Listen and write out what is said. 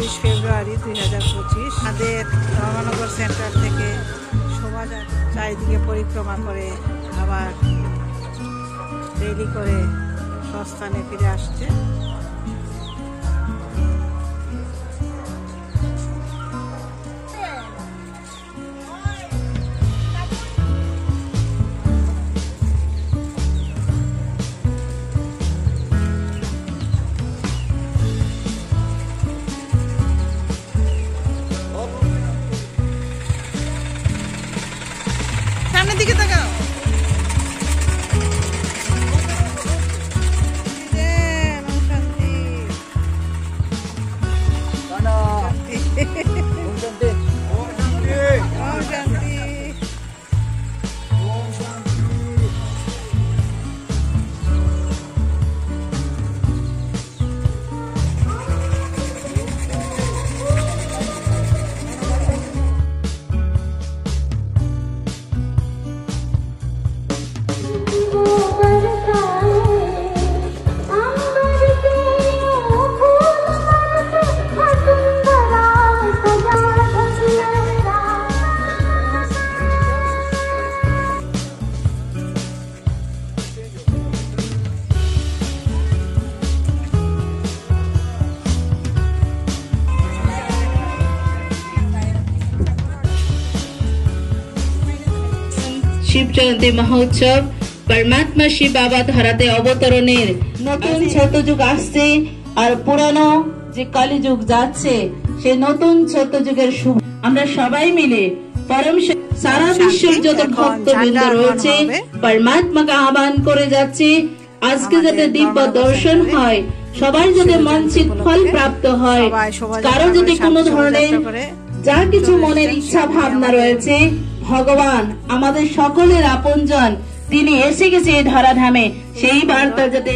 26 ফেব্রুয়ারি 2025 আমাদের ধর্মনগর সেন্টার থেকে শোভাযাত্রা চারিদিকে পরিক্রমা করে আবার রেলি করে স্বস্থানে ফিরে আসছে। সামনের দিকে তাকাও। শিব জয়ন্তী মহোৎসব পরমাত্মা শিব বাবা ধরাতে অবতরণের নতুন ছত্রযুগ আসছে, আর পুরানো যে কলিযুগ যাচ্ছে সেই নতুন ছত্রযুগের শুভ আমরা সবাই মিলে পরম সারা বিশ্বের যত ভক্তবৃন্দ রয়েছে পরমাত্মাকে আহ্বান করে যাচ্ছে আজকে যাতে দিব্য দর্শন হয়, সবাই যাতে মনচিত ফল প্রাপ্ত হয়, কারো যদি কোনো ধরনের যা কিছু মনের ইচ্ছা ভাবনা রয়েছে ভগবান আমাদের সকলের আপনজন তিনি এসে গেছে এই ধরাধামে সেই বার্তা যাতে